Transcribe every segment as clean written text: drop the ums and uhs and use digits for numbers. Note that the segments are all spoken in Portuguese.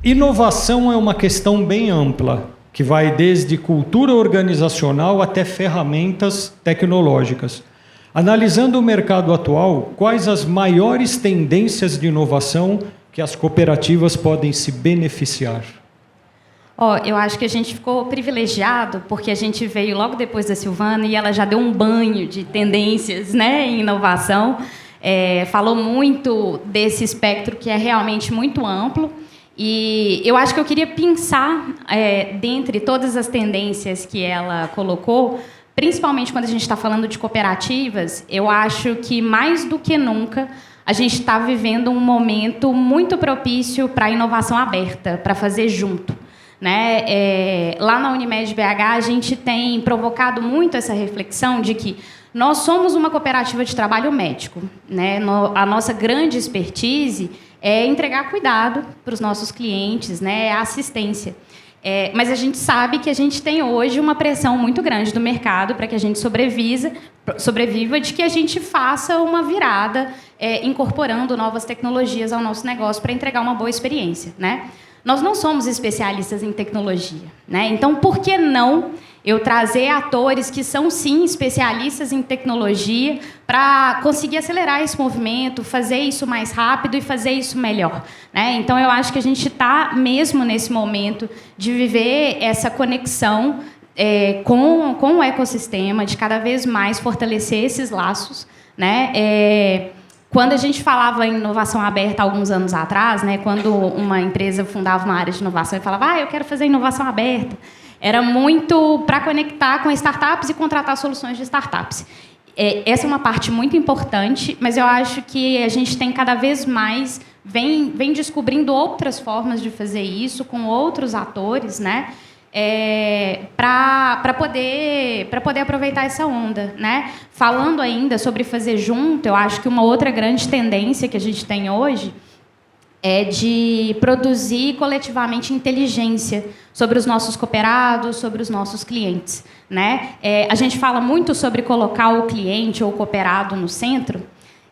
Inovação é uma questão bem ampla, que vai desde cultura organizacional até ferramentas tecnológicas. Analisando o mercado atual, quais as maiores tendências de inovação que as cooperativas podem se beneficiar? Eu acho que a gente ficou privilegiado porque a gente veio logo depois da Silvana e ela já deu um banho de tendências, né, em inovação. Falou muito desse espectro que é realmente muito amplo. E eu acho que eu queria pensar, dentre todas as tendências que ela colocou, principalmente quando a gente está falando de cooperativas, eu acho que, mais do que nunca, a gente está vivendo um momento muito propício para a inovação aberta, para fazer junto. Né? Lá na Unimed BH, a gente tem provocado muito essa reflexão de que nós somos uma cooperativa de trabalho médico. Né? A nossa grande expertise é entregar cuidado para os nossos clientes, né? A assistência. Mas a gente sabe que a gente tem hoje uma pressão muito grande do mercado para que a gente sobreviva, de que a gente faça uma virada incorporando novas tecnologias ao nosso negócio para entregar uma boa experiência. Né? Nós não somos especialistas em tecnologia. Né? Então, por que não eu trazer atores que são, sim, especialistas em tecnologia para conseguir acelerar esse movimento, fazer isso mais rápido e fazer isso melhor? Né? Então, eu acho que a gente está mesmo nesse momento de viver essa conexão com o ecossistema, de cada vez mais fortalecer esses laços. Né? Quando a gente falava em inovação aberta alguns anos atrás, né, quando uma empresa fundava uma área de inovação e falava, eu quero fazer inovação aberta, era muito para conectar com startups e contratar soluções de startups. Essa é uma parte muito importante, mas eu acho que a gente tem cada vez mais, vem descobrindo outras formas de fazer isso com outros atores, né? Para poder aproveitar essa onda. Né? Falando ainda sobre fazer junto, eu acho que uma outra grande tendência que a gente tem hoje é de produzir coletivamente inteligência sobre os nossos cooperados, sobre os nossos clientes. Né? A gente fala muito sobre colocar o cliente ou o cooperado no centro,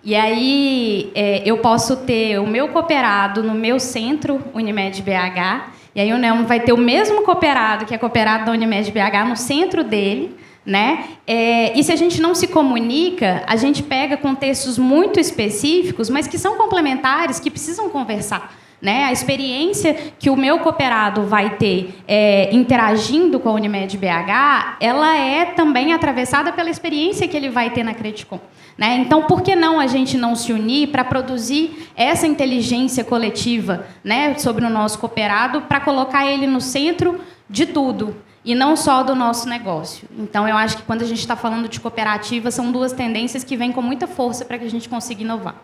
e aí eu posso ter o meu cooperado no meu centro, Unimed BH, e aí o Nelmo vai ter o mesmo cooperado, que é cooperado da Unimed BH, no centro dele. Né? E se a gente não se comunica, a gente pega contextos muito específicos, mas que são complementares, que precisam conversar. Né? A experiência que o meu cooperado vai ter interagindo com a Unimed BH, ela é também atravessada pela experiência que ele vai ter na Credicom. Né? Então, por que não a gente não se unir para produzir essa inteligência coletiva, né, sobre o nosso cooperado, para colocar ele no centro de tudo? E não só do nosso negócio. Então, eu acho que quando a gente está falando de cooperativa, são duas tendências que vêm com muita força para que a gente consiga inovar.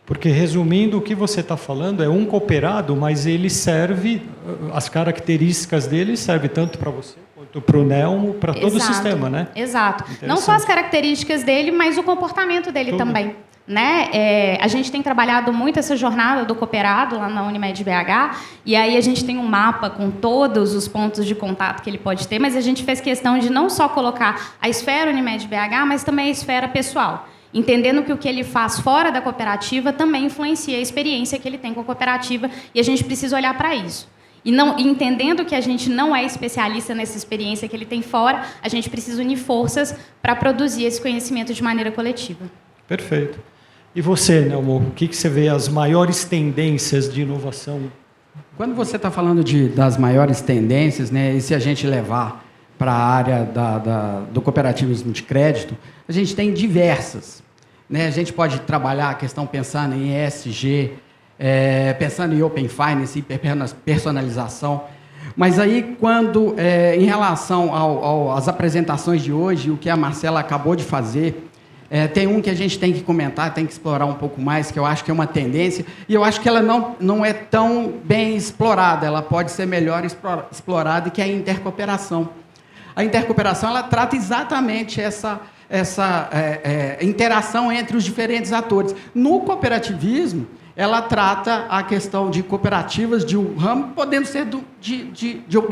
Porque, resumindo, o que você está falando é um cooperado, mas ele serve, as características dele servem tanto para você, quanto para o Nelmo, para todo o sistema, né? Exato. Não só as características dele, mas o comportamento dele também. Né? A gente tem trabalhado muito essa jornada do cooperado lá na Unimed BH, e aí a gente tem um mapa com todos os pontos de contato que ele pode ter, mas a gente fez questão de não só colocar a esfera Unimed BH, mas também a esfera pessoal, entendendo que o que ele faz fora da cooperativa também influencia a experiência que ele tem com a cooperativa, e a gente precisa olhar para isso. E entendendo que a gente não é especialista nessa experiência que ele tem fora, a gente precisa unir forças para produzir esse conhecimento de maneira coletiva. Perfeito. E você, Nelmo, o que você vê as maiores tendências de inovação? Quando você está falando das maiores tendências, né, e se a gente levar para a área do cooperativismo de crédito, a gente tem diversas. Né? A gente pode trabalhar a questão pensando em ESG, pensando em Open Finance, personalização. Mas aí, quando, em relação às apresentações de hoje, o que a Marcela acabou de fazer, tem um que a gente tem que comentar, tem que explorar um pouco mais, que eu acho que é uma tendência, e eu acho que ela não é tão bem explorada, ela pode ser melhor explorada, que é a intercooperação. A intercooperação, ela trata exatamente essa interação entre os diferentes atores. No cooperativismo, ela trata a questão de cooperativas de um ramo, podendo ser do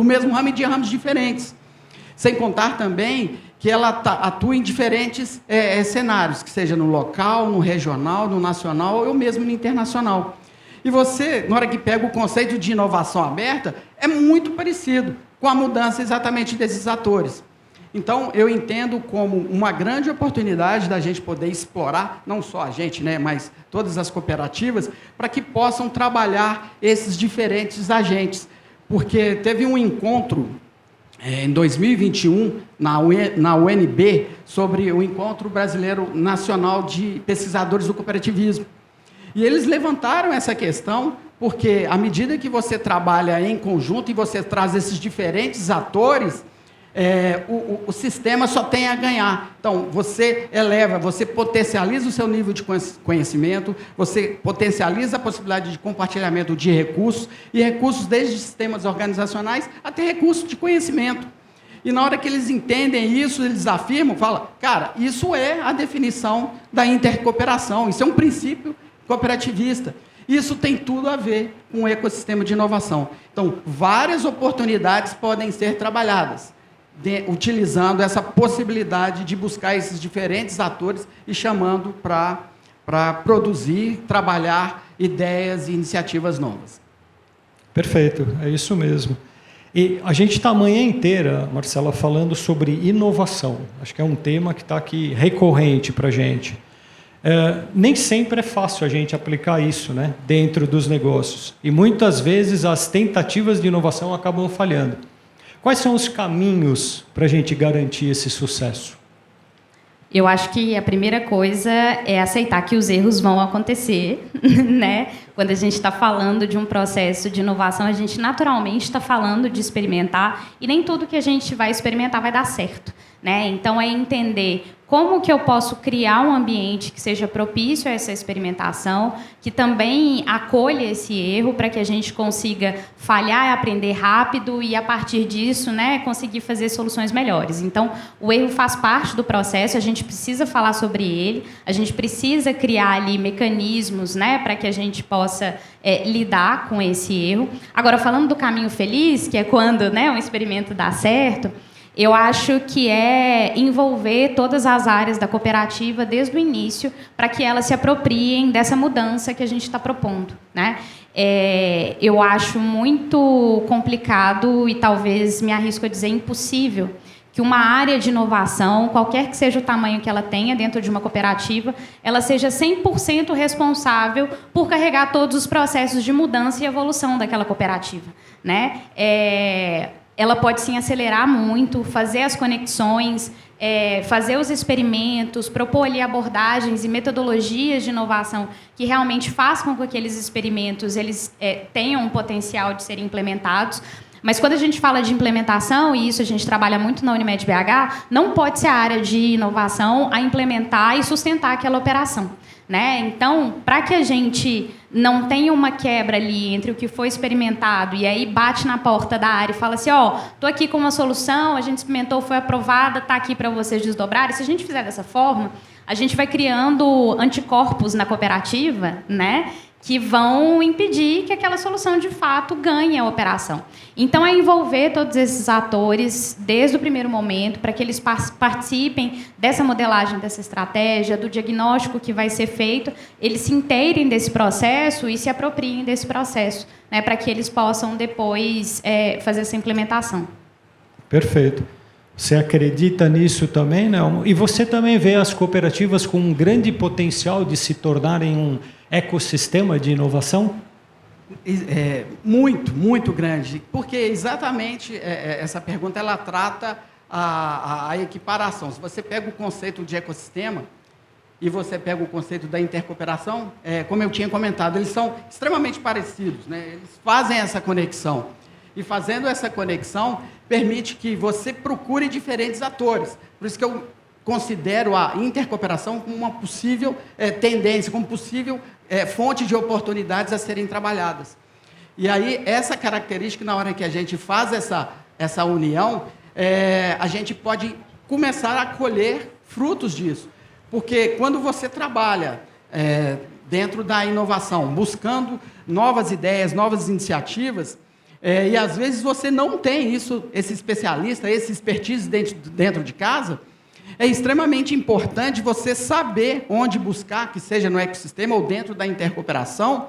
mesmo ramo e de ramos diferentes. Sem contar também que ela atua em diferentes cenários, que seja no local, no regional, no nacional ou mesmo no internacional. E você, na hora que pega o conceito de inovação aberta, é muito parecido com a mudança exatamente desses atores. Então, eu entendo como uma grande oportunidade da gente poder explorar, não só a gente, né, mas todas as cooperativas, para que possam trabalhar esses diferentes agentes. Porque teve um encontro em 2021, na UNB, sobre o Encontro Brasileiro Nacional de Pesquisadores do Cooperativismo. E eles levantaram essa questão porque, à medida que você trabalha em conjunto e você traz esses diferentes atores, o sistema só tem a ganhar. Então, você eleva, você potencializa o seu nível de conhecimento, você potencializa a possibilidade de compartilhamento de recursos, e recursos desde sistemas organizacionais até recursos de conhecimento. E na hora que eles entendem isso, eles afirmam, falam, cara, isso é a definição da intercooperação, isso é um princípio cooperativista. Isso tem tudo a ver com o ecossistema de inovação. Então, várias oportunidades podem ser trabalhadas, utilizando essa possibilidade de buscar esses diferentes atores e chamando para produzir, trabalhar ideias e iniciativas novas. Perfeito, é isso mesmo. E a gente está a manhã inteira, Marcela, falando sobre inovação. Acho que é um tema que está aqui recorrente para a gente. Nem sempre é fácil a gente aplicar isso, né, dentro dos negócios. E muitas vezes as tentativas de inovação acabam falhando. Quais são os caminhos para a gente garantir esse sucesso? Eu acho que a primeira coisa é aceitar que os erros vão acontecer, né? Quando a gente está falando de um processo de inovação, a gente naturalmente está falando de experimentar e nem tudo que a gente vai experimentar vai dar certo, né? Então, é entender como que eu posso criar um ambiente que seja propício a essa experimentação, que também acolha esse erro para que a gente consiga falhar e aprender rápido e, a partir disso, né, conseguir fazer soluções melhores. Então, o erro faz parte do processo, a gente precisa falar sobre ele, a gente precisa criar ali mecanismos, né, para que a gente possa lidar com esse erro. Agora, falando do caminho feliz, que é quando, né, um experimento dá certo, eu acho que é envolver todas as áreas da cooperativa desde o início para que elas se apropriem dessa mudança que a gente está propondo, né? Eu acho muito complicado e talvez me arrisco a dizer impossível que uma área de inovação, qualquer que seja o tamanho que ela tenha dentro de uma cooperativa, ela seja 100% responsável por carregar todos os processos de mudança e evolução daquela cooperativa, né? Ela pode, sim, acelerar muito, fazer as conexões, fazer os experimentos, propor ali abordagens e metodologias de inovação que realmente façam com que aqueles experimentos eles, tenham um potencial de serem implementados. Mas quando a gente fala de implementação, e isso a gente trabalha muito na Unimed BH, não pode ser a área de inovação a implementar e sustentar aquela operação, né? Então, para que a gente não tenha uma quebra ali entre o que foi experimentado e aí bate na porta da área e fala assim, tô aqui com uma solução, a gente experimentou, foi aprovada, está aqui para vocês desdobrarem. Se a gente fizer dessa forma, a gente vai criando anticorpos na cooperativa, né, que vão impedir que aquela solução, de fato, ganhe a operação. Então, é envolver todos esses atores desde o primeiro momento para que eles participem dessa modelagem, dessa estratégia, do diagnóstico que vai ser feito, eles se inteirem desse processo e se apropriem desse processo, né, para que eles possam depois fazer essa implementação. Perfeito. Você acredita nisso também, não? E você também vê as cooperativas com um grande potencial de se tornarem um ecossistema de inovação? Muito, muito grande. Porque exatamente essa pergunta ela trata a equiparação. Se você pega o conceito de ecossistema e você pega o conceito da intercooperação, como eu tinha comentado, eles são extremamente parecidos, né? Eles fazem essa conexão. E fazendo essa conexão, permite que você procure diferentes atores. Por isso que eu considero a intercooperação como uma possível tendência, como possível fonte de oportunidades a serem trabalhadas. E aí, essa característica, na hora que a gente faz essa união, a gente pode começar a colher frutos disso. Porque quando você trabalha dentro da inovação, buscando novas ideias, novas iniciativas, e às vezes você não tem esse especialista, esse expertise dentro de casa, é extremamente importante você saber onde buscar, que seja no ecossistema ou dentro da intercooperação,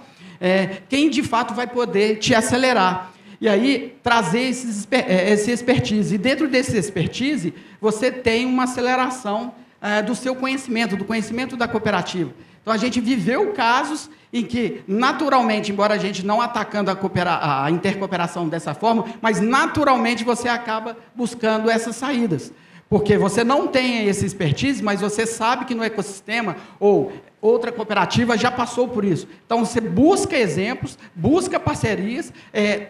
quem de fato vai poder te acelerar. E aí, trazer esse expertise. E dentro desse expertise, você tem uma aceleração do seu conhecimento, do conhecimento da cooperativa. Então, a gente viveu casos em que, naturalmente, embora a gente não atacando a intercooperação dessa forma, mas, naturalmente, você acaba buscando essas saídas. Porque você não tem esse expertise, mas você sabe que no ecossistema ou outra cooperativa já passou por isso. Então, você busca exemplos, busca parcerias,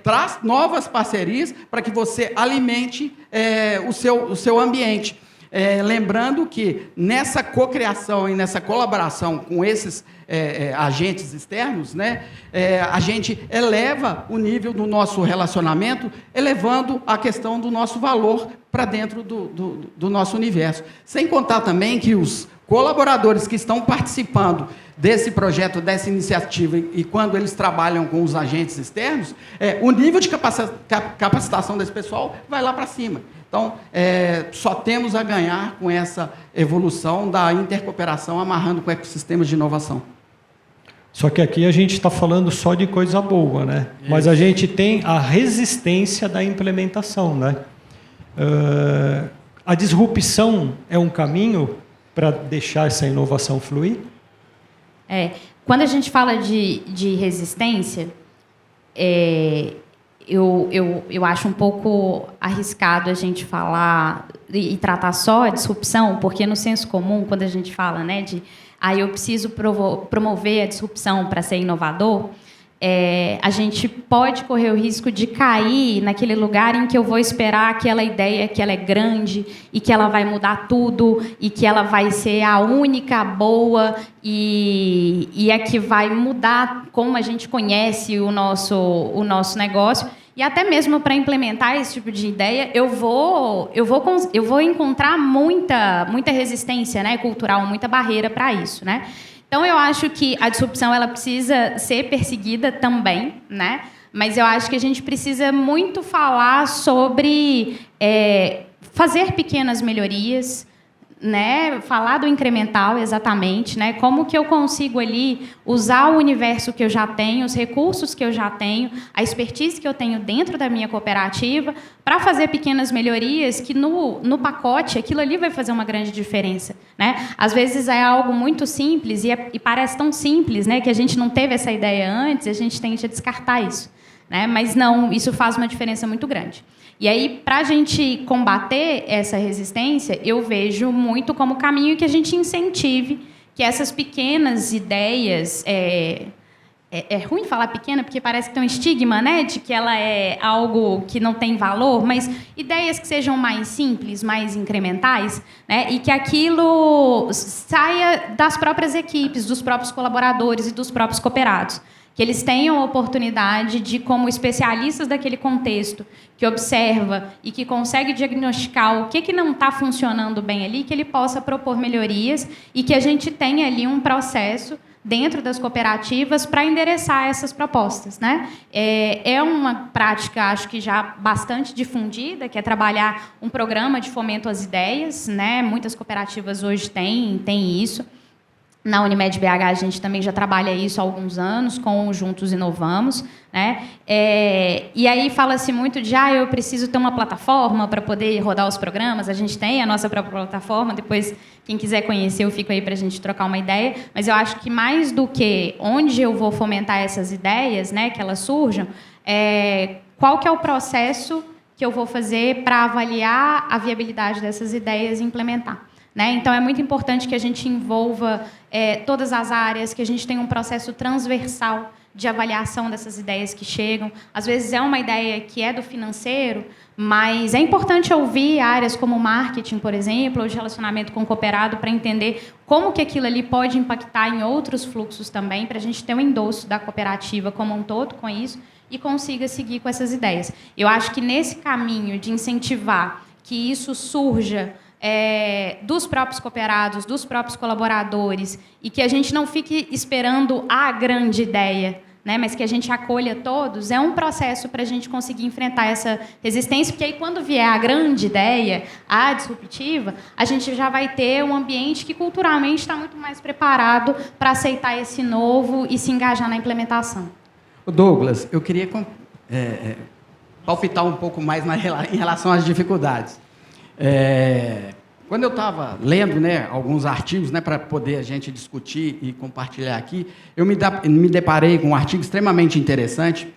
traz novas parcerias para que você alimente o seu ambiente. Lembrando que nessa cocriação e nessa colaboração com esses agentes externos, né, a gente eleva o nível do nosso relacionamento, elevando a questão do nosso valor para dentro do nosso universo. Sem contar também que os colaboradores que estão participando desse projeto, dessa iniciativa, e quando eles trabalham com os agentes externos, o nível de capacitação desse pessoal vai lá para cima. Então, só temos a ganhar com essa evolução da intercooperação, amarrando com ecossistemas de inovação. Só que aqui a gente está falando só de coisa boa, né? Isso. Mas a gente tem a resistência da implementação, né? A disrupção é um caminho para deixar essa inovação fluir? Quando a gente fala de resistência, eu acho um pouco arriscado a gente falar e tratar só a disrupção, porque no senso comum, quando a gente fala, né, eu preciso promover a disrupção para ser inovador, a gente pode correr o risco de cair naquele lugar em que eu vou esperar aquela ideia que ela é grande e que ela vai mudar tudo e que ela vai ser a única boa e a que vai mudar como a gente conhece o nosso negócio. E até mesmo para implementar esse tipo de ideia, eu vou encontrar muita resistência, né, cultural, muita barreira para isso, né? Então, eu acho que a disrupção ela precisa ser perseguida também, né? Mas eu acho que a gente precisa muito falar sobre fazer pequenas melhorias, né? Falar do incremental, exatamente, né? Como que eu consigo ali usar o universo que eu já tenho, os recursos que eu já tenho, a expertise que eu tenho dentro da minha cooperativa, para fazer pequenas melhorias que no pacote aquilo ali vai fazer uma grande diferença, né? Às vezes é algo muito simples e parece tão simples, né? Que a gente não teve essa ideia antes, e a gente tende a descartar isso, né? Mas não, isso faz uma diferença muito grande. E aí, para a gente combater essa resistência, eu vejo muito como caminho que a gente incentive que essas pequenas ideias... É ruim falar pequena, porque parece que tem um estigma, né, de que ela é algo que não tem valor, mas ideias que sejam mais simples, mais incrementais, né, e que aquilo saia das próprias equipes, dos próprios colaboradores e dos próprios cooperados. Que eles tenham a oportunidade de, como especialistas daquele contexto, que observa e que consegue diagnosticar o que não está funcionando bem ali, que ele possa propor melhorias e que a gente tenha ali um processo dentro das cooperativas para endereçar essas propostas, né? É uma prática, acho que já bastante difundida, que é trabalhar um programa de fomento às ideias, né? Muitas cooperativas hoje têm isso. Na Unimed BH, a gente também já trabalha isso há alguns anos, com o Juntos Inovamos, né? E aí fala-se muito de eu preciso ter uma plataforma para poder rodar os programas. A gente tem a nossa própria plataforma, depois, quem quiser conhecer, eu fico aí para a gente trocar uma ideia. Mas eu acho que mais do que onde eu vou fomentar essas ideias, né, que elas surjam, qual que é o processo que eu vou fazer para avaliar a viabilidade dessas ideias e implementar. Né? Então, é muito importante que a gente envolva todas as áreas, que a gente tenha um processo transversal de avaliação dessas ideias que chegam. Às vezes, é uma ideia que é do financeiro, mas é importante ouvir áreas como marketing, por exemplo, ou de relacionamento com o cooperado, para entender como que aquilo ali pode impactar em outros fluxos também, para a gente ter um endosso da cooperativa como um todo com isso e consiga seguir com essas ideias. Eu acho que nesse caminho de incentivar que isso surja dos próprios cooperados, dos próprios colaboradores, e que a gente não fique esperando a grande ideia, né, mas que a gente acolha todos, é um processo para a gente conseguir enfrentar essa resistência, porque aí quando vier a grande ideia, a disruptiva, a gente já vai ter um ambiente que culturalmente está muito mais preparado para aceitar esse novo e se engajar na implementação. Douglas, eu queria palpitar um pouco mais em relação às dificuldades. Quando eu estava lendo, né, alguns artigos, né, para poder a gente discutir e compartilhar aqui, eu me deparei com um artigo extremamente interessante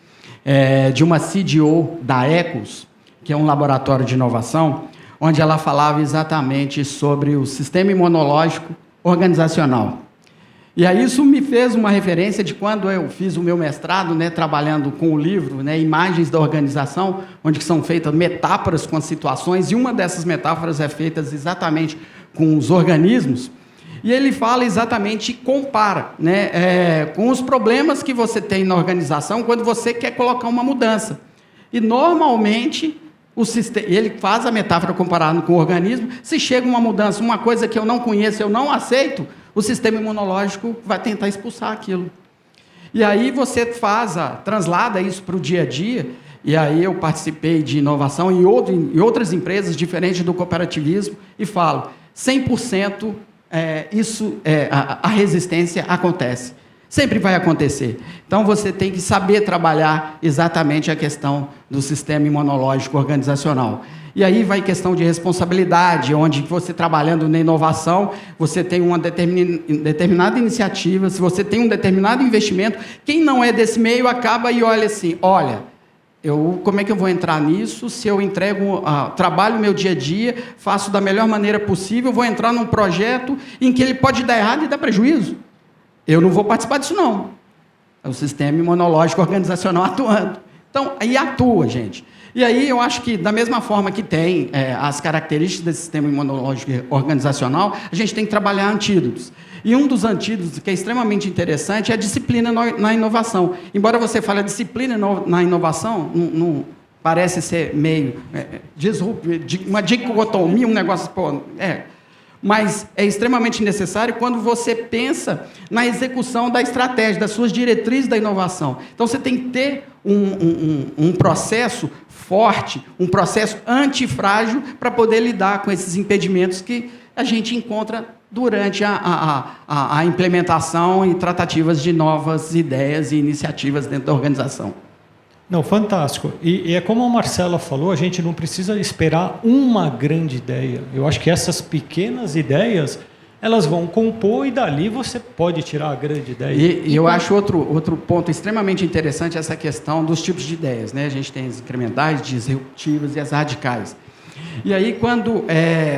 de uma CDO da Ecos, que é um laboratório de inovação, onde ela falava exatamente sobre o sistema imunológico organizacional. E aí isso me fez uma referência de quando eu fiz o meu mestrado, né, trabalhando com o livro, né, Imagens da Organização, onde são feitas metáforas com as situações, e uma dessas metáforas é feita exatamente com os organismos, e ele fala exatamente, compara, né, com os problemas que você tem na organização quando você quer colocar uma mudança. E, normalmente, ele faz a metáfora comparando com o organismo, se chega uma mudança, uma coisa que eu não conheço, eu não aceito, o sistema imunológico vai tentar expulsar aquilo. E aí você translada isso para o dia a dia, e aí eu participei de inovação em outras empresas, diferentes do cooperativismo, e falo, 100% a resistência acontece. Sempre vai acontecer. Então, você tem que saber trabalhar exatamente a questão do sistema imunológico organizacional. E aí vai questão de responsabilidade, onde você trabalhando na inovação, você tem uma determinada iniciativa, se você tem um determinado investimento, quem não é desse meio acaba e olha assim, como é que eu vou entrar nisso se eu trabalho meu dia a dia, faço da melhor maneira possível, vou entrar num projeto em que ele pode dar errado e dar prejuízo. Eu não vou participar disso, não. É o sistema imunológico organizacional atuando. Então, aí atua, gente. E aí eu acho que, da mesma forma que tem as características desse sistema imunológico organizacional, a gente tem que trabalhar antídotos. E um dos antídotos que é extremamente interessante é a disciplina na inovação. Embora você fale a disciplina na inovação, não parece ser meio uma dicotomia, um negócio... mas é extremamente necessário quando você pensa na execução da estratégia, das suas diretrizes da inovação. Então, você tem que ter um processo forte, um processo antifrágil para poder lidar com esses impedimentos que a gente encontra durante a implementação e tratativas de novas ideias e iniciativas dentro da organização. Não, fantástico. E é como a Marcela falou, a gente não precisa esperar uma grande ideia. Eu acho que essas pequenas ideias, elas vão compor e dali você pode tirar a grande ideia. E eu acho outro ponto extremamente interessante essa questão dos tipos de ideias, né? A gente tem as incrementais, disruptivas e as radicais. E aí, quando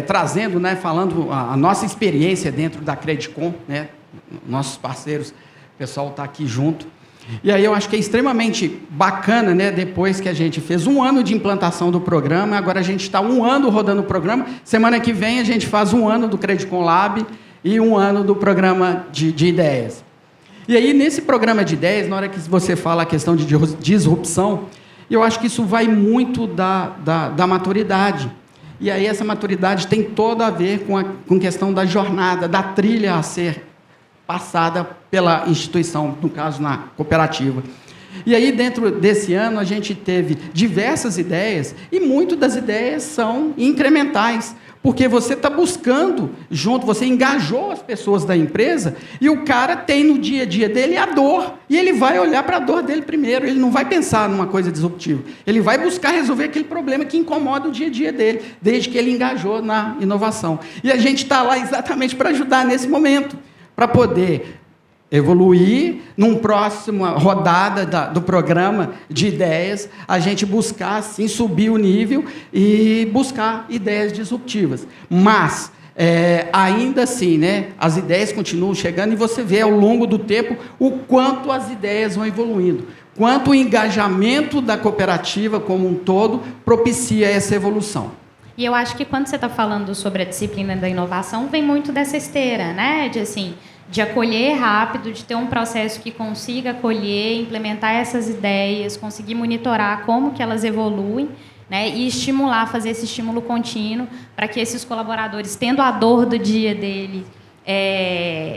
trazendo, né, falando a nossa experiência dentro da Credicom, né, nossos parceiros, o pessoal está aqui junto. E aí eu acho que é extremamente bacana, né, depois que a gente fez 1 ano de implantação do programa, agora a gente está 1 ano rodando o programa, semana que vem a gente faz 1 ano do Credicom Lab e 1 ano do programa de ideias. E aí, nesse programa de ideias, na hora que você fala a questão de disrupção, eu acho que isso vai muito da maturidade. E aí essa maturidade tem toda a ver com a questão da jornada, da trilha a ser passada pela instituição, no caso na cooperativa. E aí, dentro desse ano, a gente teve diversas ideias, e muitas das ideias são incrementais, porque você está buscando junto, você engajou as pessoas da empresa, e o cara tem no dia a dia dele a dor, e ele vai olhar para a dor dele primeiro, ele não vai pensar numa coisa disruptiva, ele vai buscar resolver aquele problema que incomoda o dia a dia dele, desde que ele engajou na inovação. E a gente está lá exatamente para ajudar nesse momento, para poder evoluir, numa próxima rodada do programa de ideias, a gente buscar, assim, subir o nível e buscar ideias disruptivas. Mas, ainda assim, né, as ideias continuam chegando e você vê, ao longo do tempo, o quanto as ideias vão evoluindo, quanto o engajamento da cooperativa como um todo propicia essa evolução. E eu acho que quando você está falando sobre a disciplina da inovação, vem muito dessa esteira, né? De acolher rápido, de ter um processo que consiga acolher, implementar essas ideias, conseguir monitorar como que elas evoluem, né? E estimular, fazer esse estímulo contínuo para que esses colaboradores, tendo a dor do dia dele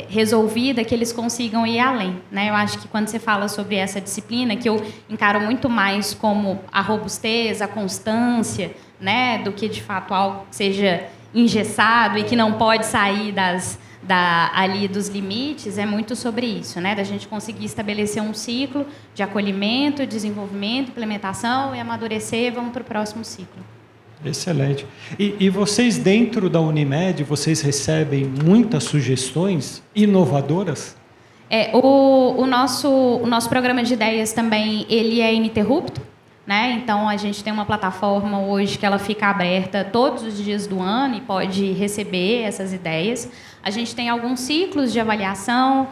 resolvida, que eles consigam ir além, né? Eu acho que quando você fala sobre essa disciplina, que eu encaro muito mais como a robustez, a constância, né, do que de fato algo que seja engessado e que não pode sair das ali dos limites é muito sobre isso, né? Da gente conseguir estabelecer um ciclo de acolhimento, desenvolvimento, implementação e amadurecer, vamos para o próximo ciclo. Excelente. E vocês dentro da Unimed, vocês recebem muitas sugestões inovadoras? O nosso programa de ideias também, ele é ininterrupto, né? Então, a gente tem uma plataforma hoje que ela fica aberta todos os dias do ano e pode receber essas ideias. A gente tem alguns ciclos de avaliação,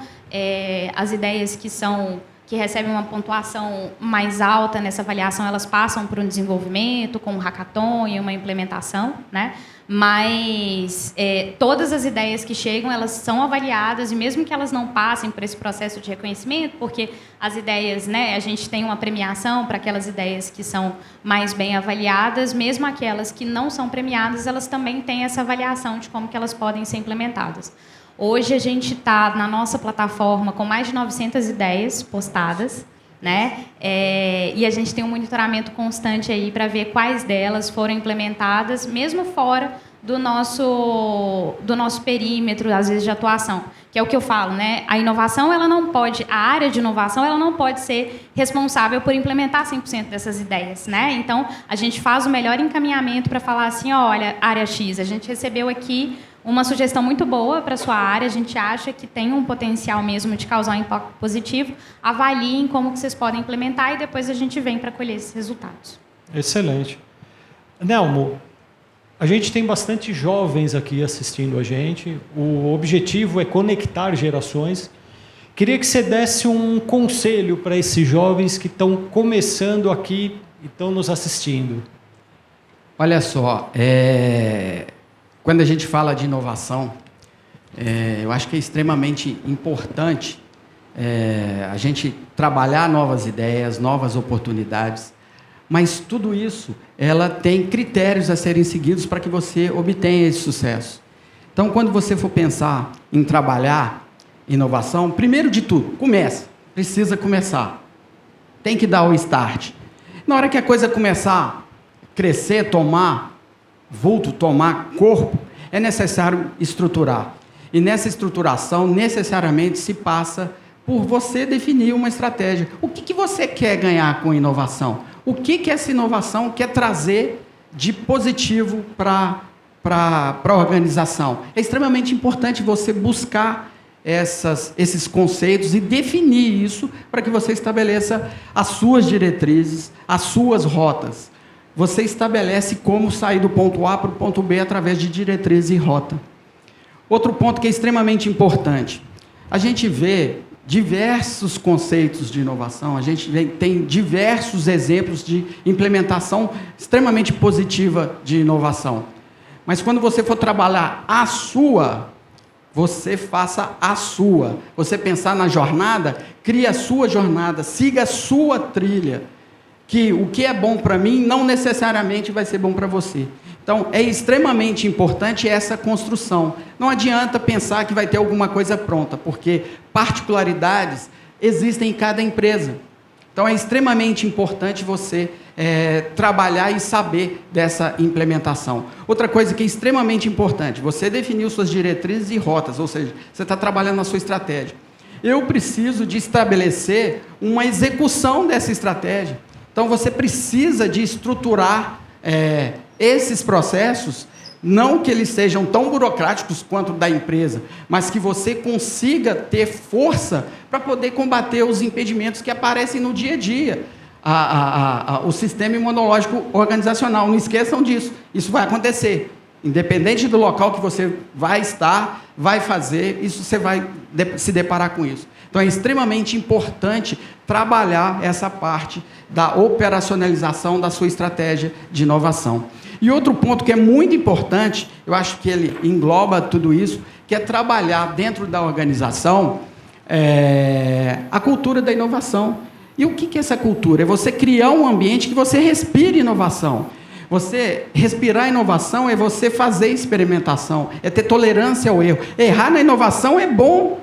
as ideias que recebem uma pontuação mais alta nessa avaliação, elas passam por um desenvolvimento, com um hackathon e uma implementação, né? Mas todas as ideias que chegam, elas são avaliadas, e mesmo que elas não passem por esse processo de reconhecimento, porque as ideias, né, a gente tem uma premiação para aquelas ideias que são mais bem avaliadas, mesmo aquelas que não são premiadas, elas também têm essa avaliação de como que elas podem ser implementadas. Hoje a gente está na nossa plataforma com mais de 900 ideias postadas, né? E a gente tem um monitoramento constante aí para ver quais delas foram implementadas, mesmo fora do nosso perímetro, às vezes, de atuação. Que é o que eu falo, né? A área de inovação, ela não pode ser responsável por implementar 100% dessas ideias, né? Então, a gente faz o melhor encaminhamento para falar assim, olha, área X, a gente recebeu aqui uma sugestão muito boa para a sua área, a gente acha que tem um potencial mesmo de causar um impacto positivo, avaliem como que vocês podem implementar e depois a gente vem para colher esses resultados. Excelente. Nelmo, a gente tem bastante jovens aqui assistindo a gente, o objetivo é conectar gerações. Queria que você desse um conselho para esses jovens que estão começando aqui e estão nos assistindo. Olha só, quando a gente fala de inovação, eu acho que é extremamente importante a gente trabalhar novas ideias, novas oportunidades, mas tudo isso, ela tem critérios a serem seguidos para que você obtenha esse sucesso. Então, quando você for pensar em trabalhar inovação, primeiro de tudo, precisa começar. Tem que dar o start. Na hora que a coisa começar a crescer, tomar vulto, tomar corpo, é necessário estruturar. E nessa estruturação, necessariamente, se passa por você definir uma estratégia. O que você quer ganhar com inovação? O que essa inovação quer trazer de positivo para a organização? É extremamente importante você buscar esses conceitos e definir isso para que você estabeleça as suas diretrizes, as suas rotas. Você estabelece como sair do ponto A para o ponto B através de diretriz e rota. Outro ponto que é extremamente importante. A gente vê diversos conceitos de inovação, a gente tem diversos exemplos de implementação extremamente positiva de inovação. Mas quando você for trabalhar a sua, você faça a sua. Você pensar na jornada, crie a sua jornada, siga a sua trilha. Que o que é bom para mim não necessariamente vai ser bom para você. Então, é extremamente importante essa construção. Não adianta pensar que vai ter alguma coisa pronta, porque particularidades existem em cada empresa. Então, é extremamente importante você trabalhar e saber dessa implementação. Outra coisa que é extremamente importante, você definiu suas diretrizes e rotas, ou seja, você está trabalhando na sua estratégia. Eu preciso de estabelecer uma execução dessa estratégia. Então, você precisa de estruturar esses processos, não que eles sejam tão burocráticos quanto da empresa, mas que você consiga ter força para poder combater os impedimentos que aparecem no dia a dia. O sistema imunológico organizacional, não esqueçam disso, isso vai acontecer. Independente do local que você vai estar, vai fazer, isso você vai se deparar com isso. Então, é extremamente importante trabalhar essa parte da operacionalização da sua estratégia de inovação. E outro ponto que é muito importante, eu acho que ele engloba tudo isso, que é trabalhar dentro da organização a cultura da inovação. E o que é essa cultura? É você criar um ambiente que você respire inovação. Você respirar inovação é você fazer experimentação, é ter tolerância ao erro. Errar na inovação é bom.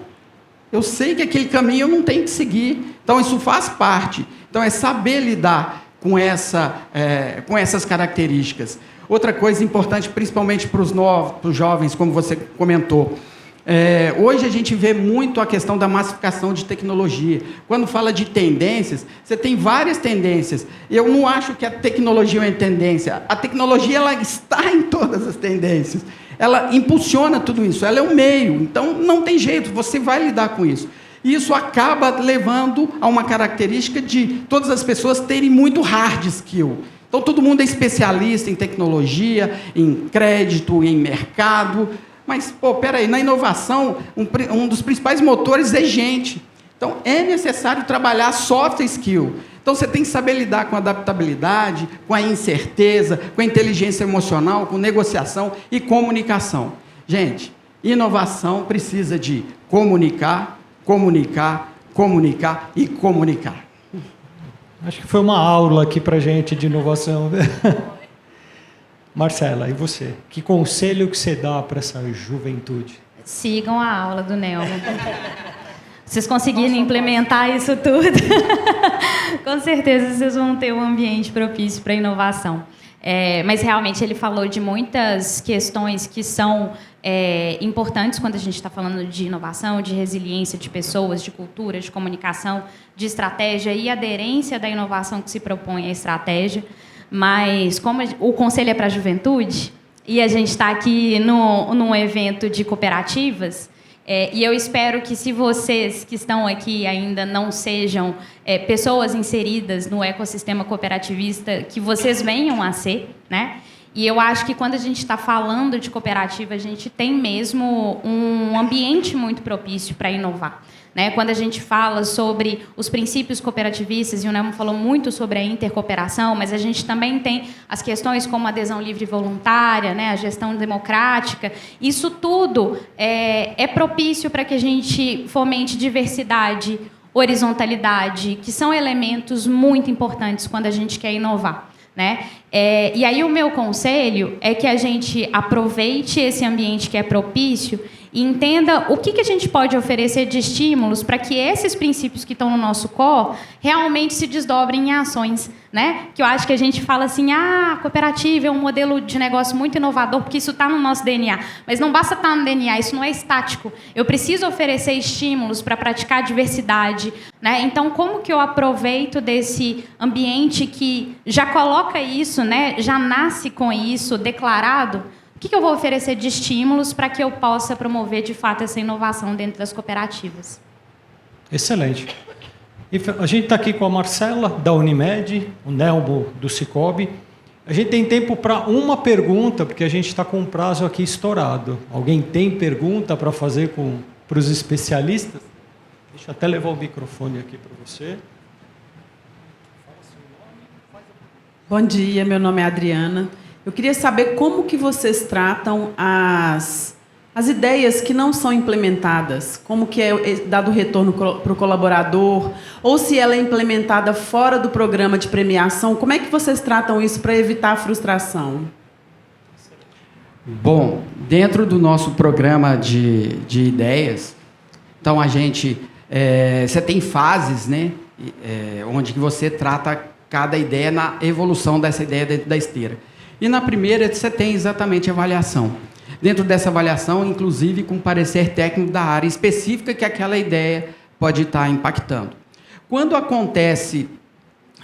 Eu sei que aquele caminho eu não tenho que seguir. Então, isso faz parte. Então, é saber lidar com essas características. Outra coisa importante, principalmente para os jovens, como você comentou, Hoje a gente vê muito a questão da massificação de tecnologia. Quando fala de tendências, você tem várias tendências. Eu não acho que a tecnologia é uma tendência. A tecnologia ela está em todas as tendências. Ela impulsiona tudo isso. Ela é um meio. Então, não tem jeito. Você vai lidar com isso. E isso acaba levando a uma característica de todas as pessoas terem muito hard skill. Então, todo mundo é especialista em tecnologia, em crédito, em mercado. Mas, peraí, na inovação, um dos principais motores é gente. Então, é necessário trabalhar soft skill. Então, você tem que saber lidar com a adaptabilidade, com a incerteza, com a inteligência emocional, com negociação e comunicação. Gente, inovação precisa de comunicar, comunicar, comunicar e comunicar. Acho que foi uma aula aqui para gente de inovação. Marcela, e você? Que conselho que você dá para essa juventude? Sigam a aula do Nelmo. Vocês conseguirem implementar isso tudo, com certeza vocês vão ter um ambiente propício para a inovação. Mas realmente ele falou de muitas questões que são importantes quando a gente está falando de inovação, de resiliência de pessoas, de cultura, de comunicação, de estratégia e aderência da inovação que se propõe à estratégia. Mas como o conselho é para a juventude e a gente está aqui num evento de cooperativas, e eu espero que, se vocês que estão aqui ainda não sejam pessoas inseridas no ecossistema cooperativista, que vocês venham a ser, né? E eu acho que quando a gente está falando de cooperativa, a gente tem mesmo um ambiente muito propício para inovar. Né? Quando a gente fala sobre os princípios cooperativistas, e o Nelmo falou muito sobre a intercooperação, mas a gente também tem as questões como a adesão livre e voluntária, né? A gestão democrática. Isso tudo é propício para que a gente fomente diversidade, horizontalidade, que são elementos muito importantes quando a gente quer inovar. Né? E aí o meu conselho é que a gente aproveite esse ambiente que é propício e entenda o que a gente pode oferecer de estímulos para que esses princípios que estão no nosso core realmente se desdobrem em ações. Né? Que eu acho que a gente fala assim, a cooperativa é um modelo de negócio muito inovador, porque isso está no nosso DNA. Mas não basta estar no DNA, isso não é estático. Eu preciso oferecer estímulos para praticar a diversidade. Né? Então, como que eu aproveito desse ambiente que já coloca isso, né? Já nasce com isso declarado? O que eu vou oferecer de estímulos para que eu possa promover, de fato, essa inovação dentro das cooperativas? Excelente. E a gente está aqui com a Marcela, da Unimed, o Nelmo, do Cicobi. A gente tem tempo para uma pergunta, porque a gente está com um prazo aqui estourado. Alguém tem pergunta para fazer para os especialistas? Deixa eu até levar o microfone aqui para você. Bom dia, meu nome é Adriana. Eu queria saber como que vocês tratam as ideias que não são implementadas, como que é dado retorno para o colaborador, ou se ela é implementada fora do programa de premiação, como é que vocês tratam isso para evitar a frustração? Bom, dentro do nosso programa de ideias, então a gente, você tem fases, né, onde que você trata cada ideia na evolução dessa ideia dentro da esteira. E na primeira você tem exatamente a avaliação. Dentro dessa avaliação, inclusive com parecer técnico da área específica que aquela ideia pode estar impactando. Quando acontece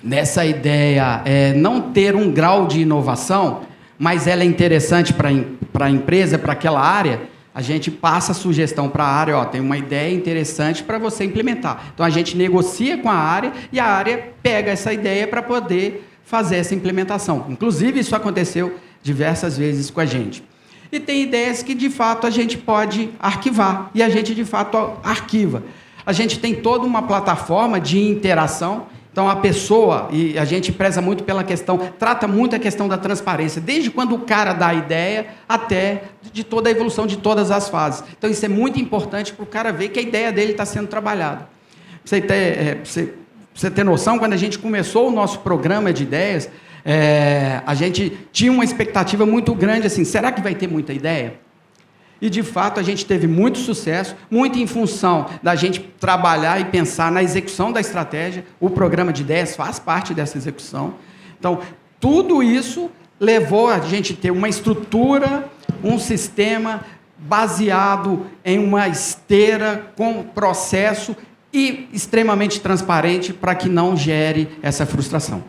nessa ideia não ter um grau de inovação, mas ela é interessante para a empresa, para aquela área, a gente passa a sugestão para a área, tem uma ideia interessante para você implementar. Então, a gente negocia com a área e a área pega essa ideia para poder fazer essa implementação. Inclusive, isso aconteceu diversas vezes com a gente. E tem ideias que, de fato, a gente pode arquivar, e a gente, de fato, arquiva. A gente tem toda uma plataforma de interação, então a pessoa, e a gente preza muito pela questão, trata muito a questão da transparência, desde quando o cara dá a ideia até de toda a evolução de todas as fases. Então, isso é muito importante para o cara ver que a ideia dele está sendo trabalhada. Você ter noção, quando a gente começou o nosso programa de ideias, a gente tinha uma expectativa muito grande, assim, será que vai ter muita ideia? E, de fato, a gente teve muito sucesso, muito em função da gente trabalhar e pensar na execução da estratégia. O programa de ideias faz parte dessa execução. Então, tudo isso levou a gente ter uma estrutura, um sistema baseado em uma esteira com processo e extremamente transparente para que não gere essa frustração.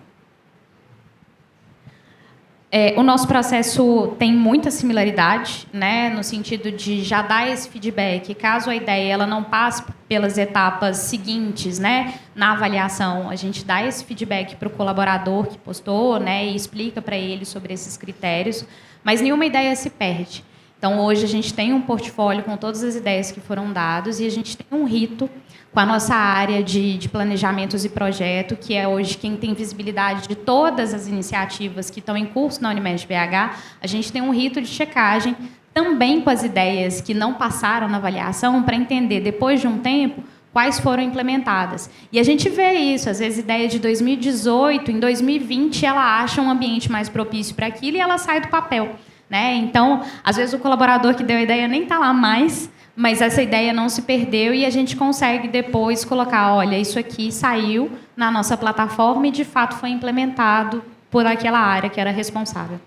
O nosso processo tem muita similaridade, né, no sentido de já dar esse feedback. Caso a ideia ela não passe pelas etapas seguintes, né, na avaliação, a gente dá esse feedback para o colaborador que postou, né, e explica para ele sobre esses critérios, mas nenhuma ideia se perde. Então, hoje a gente tem um portfólio com todas as ideias que foram dadas e a gente tem um rito com a nossa área de planejamentos e projeto, que é hoje quem tem visibilidade de todas as iniciativas que estão em curso na Unimed BH. A gente tem um rito de checagem também com as ideias que não passaram na avaliação para entender, depois de um tempo, quais foram implementadas. E a gente vê isso, às vezes, ideia de 2018, em 2020, ela acha um ambiente mais propício para aquilo e ela sai do papel. Né? Então, às vezes o colaborador que deu a ideia nem está lá mais, mas essa ideia não se perdeu e a gente consegue depois colocar, olha, isso aqui saiu na nossa plataforma e de fato foi implementado por aquela área que era responsável.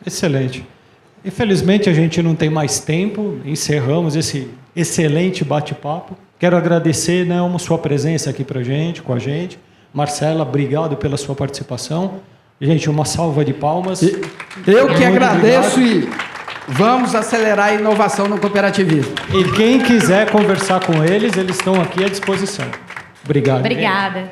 Excelente. Infelizmente a gente não tem mais tempo, encerramos esse excelente bate-papo. Quero agradecer, né, sua presença aqui com a gente. Marcela, obrigado pela sua participação. Gente, uma salva de palmas. Eu que agradeço e vamos acelerar a inovação no cooperativismo. E quem quiser conversar com eles, eles estão aqui à disposição. Obrigado. Obrigada.